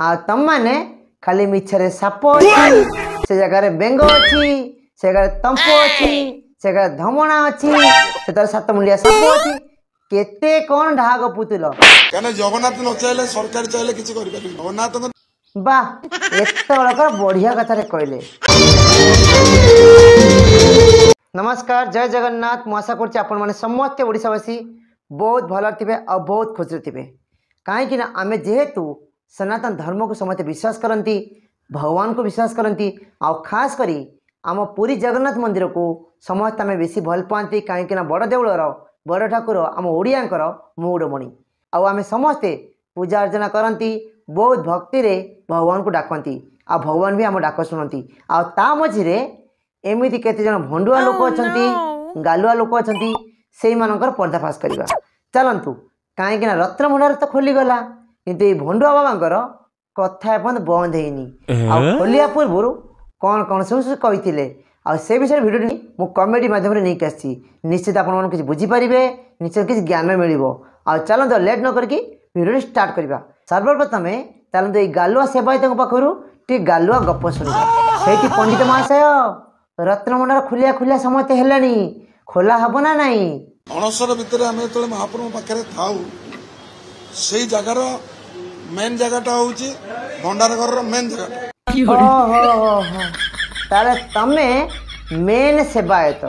आ तम माने खाली मिछरे साप अछि से जगह बेंग अछि से जगह तंप अछि से जगह धमणा अछि से तर सात मुंडिया साप अछि केते कोन ढाग पुतुल काने जगन्नाथ न चाहिले सरकार चाहिले किछि करि पारि जगन्नाथ बा एत बड़कर बढ़िया कथा रे कहले। नमस्कार जय जगन्नाथ मु आशा करछि आपण माने समस्त ओडिसावासी बहुत भल थे और बहुत खुशी थे कहीं आमे जेहेतु सनातन धर्म को समस्त विश्वास करती भगवान को विश्वास करती आ खास करी आम पुरी जगन्नाथ मंदिर को समस्त आम बेसी भल पाती कहीं बड़ देवलर बड़ ठाकुर आम ओडियांकर मौड़मणि आम समस्ते पूजा अर्चना करती बहुत भक्ति रे भगवान को डाकती आ भगवान भी आम डाक शुणती आ मझे एमती केते जन भंडुआ लोक अच्छा गालुआ लोक अच्छा से पर्दाफाश करवा चलतु कहीं रत्न भंडार तो खोलीगला किंतु ये भंडुआ बाबा कथा बंद होनी खोलिया पूर्व कौन कौन सब कही से विषय भिडियो मु कमेडी माध्यम नहीं आसी निश्चित आपन किसी बुझीपारे निश्चित किसी ज्ञान मिल चलते लेट न करके भिडियो स्टार्ट करवा सर्वप्रथम चलते ये गालुआ सेवायत पाखर टे गालुआ गप शुणा से पंडित महाशय रत्न भंडार खुलिया खुलिया समस्ते हेलानी खोला हब ना नहीं अणसर भितर आम जो महाप्रभु पाखे थाऊ से जगार मेन जगटा हूँ भंडार घर मेन जगह ताले तमे मेन सेवायत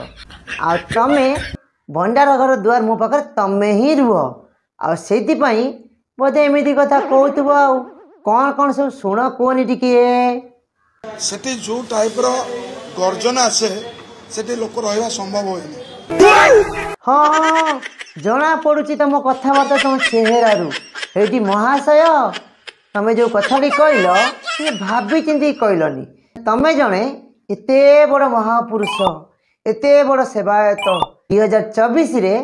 आ तमे भंडार घर दुआर मो पाखे तमे ही रुह आ से बोधे एमती कथा कहतुब आ कौन कौन सब शुण कहनी टिके सेठी जो टाइप रो गर्जन आसे सेठी लोक रहिबा संभव होइनी हाँ जना पड़ुची तुम कथबार्ता तुम चेहरारू ये महाशय तमें जो कथाटी कहल ये भाभी चिंती कहलनी तमें जड़े एते बड़ महापुरुष एते बड़ सेवायत 2024 रे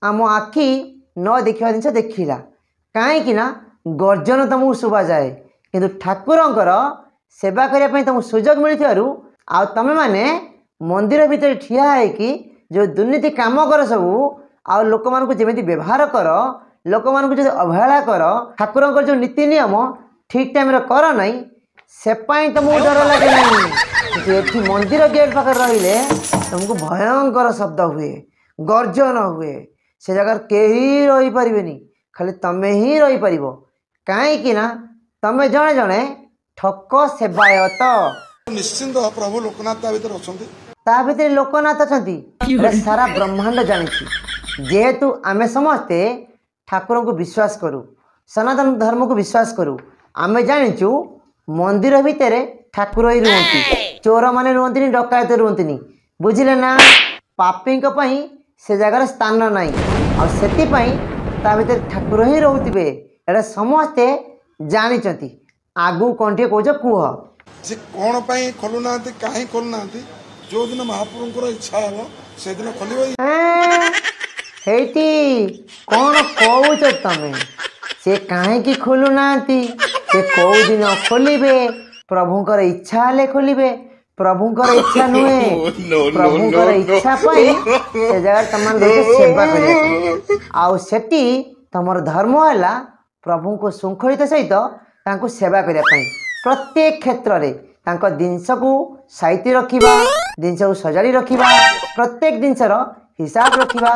आम आखि न देखा जिन देखला कहीं गर्जन तुमको शुभा जाए किंतु ठाकुरंकर सेवा करने तुमको सुजोग मिलू आ तमें माने मंदिर भितर ठिया है कि जो दुर्नीति काम कर सबू आ लोक मान जमी व्यवहार कर लोक मान जो अवहेला कर ठाकुर जो नीति नियम ठीक टाइम कर ना से तुमको डर लगे ना ये मंदिर गेट पाखे रहिले तुमको भयंकर शब्द हुए गर्जन हुए से जगह कहीं रही पारे खाली तमें ही रही पार कहीं तमें जड़े जड़े ठक सेवायत निश्चिंत प्रभु लोकनाथ भीतर अच्छा भीतर लोकनाथ अच्छा सारा ब्रह्मांड जानी जेहेतु आमे समस्ते ठाकुर को विश्वास करूँ सनातन धर्म को विश्वास करूँ आमे जाचु मंदिर भितर ठाकुर ही रुहति चोर माने रुहति डकायत रुहति बुझिले ना पापी से जगार स्थान नहीं आ भीतर ठाकुर ही रोथे एटा समस्ते जानी आगु कौन टे कौच कुह से कौन खोलुना कहीं खोलुना जो दिन महाप्रभु इच्छा हे से दिन खोल कौन कौच तमें से कहीं खोलुना से कौ दिन खोलिबे प्रभुंकर इच्छा हेले खोलिबे प्रभुंकर इच्छा नुहे प्रभुंकर इच्छा से जगह तुम सेवा कर तुमर धर्म है प्रभु को श्रृंखलित सहित तांको सेवा करने प्रत्येक क्षेत्र में जिनस को साइती रखा जिनस को सजाड़ी रखा प्रत्येक जिनसर हिसाब रखा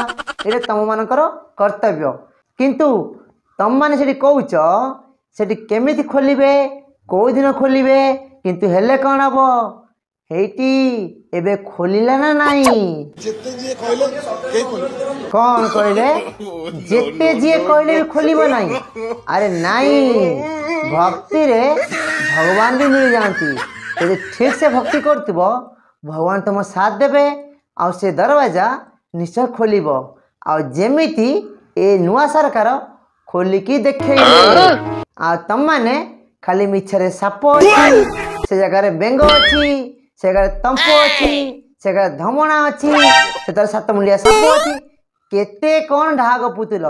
ये तुम मानकर कर्तव्य किंतु तुम मैंने से कौच से केमी खोलिबे कौ दिन खोलिबे किंतु हेले कौन हम हेटी एबे खोलिला ना नहीं कौन कहले जेते जी कहले भी खोलिब नहीं अरे नहीं भक्ति रे भगवान भी मिल जाती यदि ठीक से भक्ति करतब भगवान तुम साथ देवे आ से दरवाजा निश्चय खोलिब आ जेमिति ए नुआ सरकार खोलिकी देखे आ तम माने खाली मिछरे साप अच्छी से जगह बेंग अच्छी से जगह तंप अच्छी से जगह धमणा अच्छी से तर सात मुंडिया साप अच्छी केते कौन ढाग पुतुल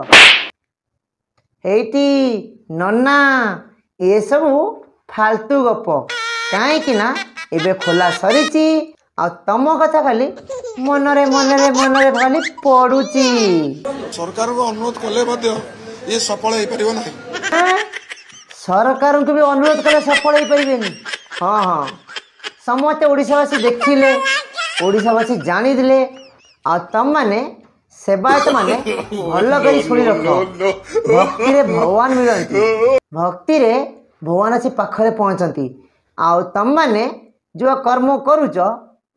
एटी नन्ना ये सब फालतू गप कहीं एबे खोला सरी आ तम कथा खाली मनरे मनरे मनरे खाली पड़ुची सरकार को अनुरोध कले ये सफल हो पारिबो नहीं सरकार को भी अनुरोध कले सफल हो पारे। हाँ हाँ समस्ते ओडिशावासी देखिले ओडिशावासी जानिदे आ तुम मैंने सेवायत माने भल कर शुणी रख भक्ति रे भगवान मिलती भक्ति रे भगवान आसी पाखरे पहुँचती आउ तुम मैंने जो कर्म करुच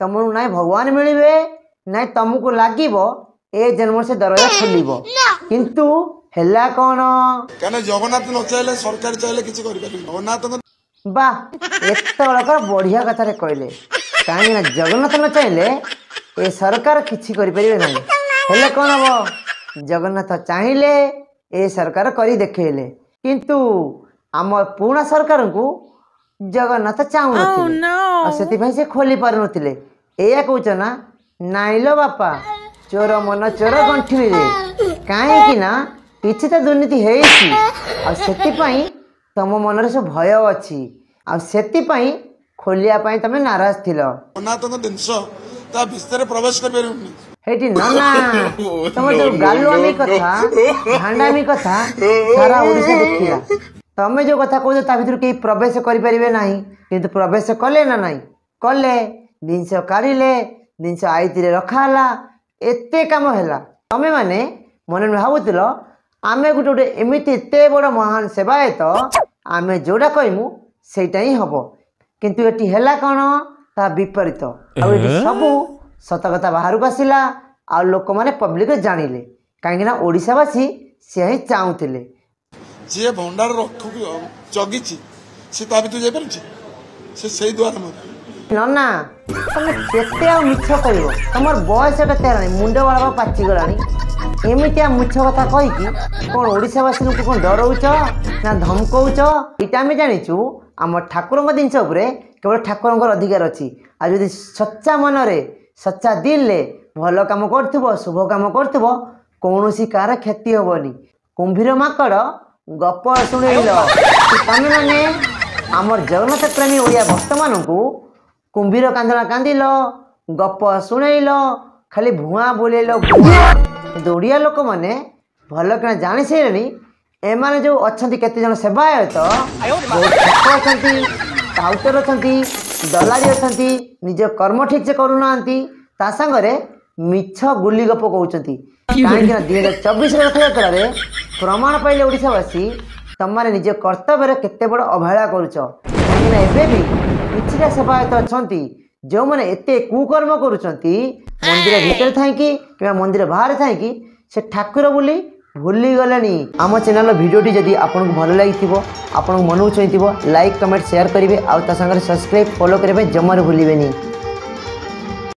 तुमको ना भगवान मिले ना तुमको लगे ए जन्म से दरवाजा खोल किंतु हेला कौन कहना जगन्नाथ न चाहे सरकार चाहे किसी जगन्नाथ बा एत बड़कर बढ़िया कथा कहले कहीं जगन्नाथ न चाहे ए सरकार किसी करें ना हेले कौन हम जगन्नाथ चाहिए ए सरकार करी देखले किंतु आम पुराना सरकार को जगन्नाथ चाहून से खोली पार नथिले एया कहूच ना नाइलो बापा चोर मन चोर गंठी रे कहीं ना किसी तो दुर्नीति होती तुम मन सब भय अच्छी आपाई खोलिया तुम नाराज थी जिनस भितर प्रवेश कर ना ना तुम जो गालुआमी कथा भांडामी कथा सारा ओडिशा देखिला तमें जो कथा कह भर कहीं प्रवेश करें ना कि प्रवेश कले ना ना कले जिनस काढ़ले जिनस आईती रखाला एते कम है तमें मैंने मन भावुल आम गोटे गोटे एमती एत बड़ महान सेवायत आम जोड़ा कहमु सेटा ही हम किंतु ये है कौन ता विपरीत सबू सत कथा बाहर को आसला आ लोक मैंने पब्लिक जानिले कहीं ओडिशावासी सी ही चाहूले जी भंडार जगी सी से द्वार ना तुम केते मिछ कह तुम बयस के मुंड बाड़ा पाचिगला एमती मुछ कथा कहीकि कौन ओडिशावासी को कौन डरौच ना धमकौच यहाँ आम जाचु आम ठाकुर जिनस केवल ठाकुर अधिकार अच्छी आ जदि सच्चा मन रे सच्चा दिल ले भल कम कर शुभ कम कर कौन कार क्षति हेनी कुंभीर माकड़ गप शुणल तुम मैंने आमर जगन्नाथ प्रेमी ओडिया भक्त मान कुंभीर कांदना कांदिल गप शुणल खाली भुआ बुलेल कि ओडिया लोक मैंने भल कि जानी सारे एमाने जो अच्छा केते जन सेवायत बहुत टाउटर अच्छा दलारी अच्छा निज कर्म ठीक से करूना सागरे मिछ गुली गप कहते कहीं 2024 रथयात्रा प्रमाण पाइले ओडिशावासी तुमने निज कर्तव्य केते बड़ अवहेला करुच कहीं किछिटा सेवायत अच्छा जो मैंने एत कुकर्म करुँच मंदिर भीतर था मंदिर बाहर था से ठाकुर बोली भूली गले। आम चैनल भिडियोटी जदि आपको भल लगी आपन मन छुई लाइक कमेंट शेयर करेंगे आउ सब्सक्राइब फॉलो करने जमार भूलें।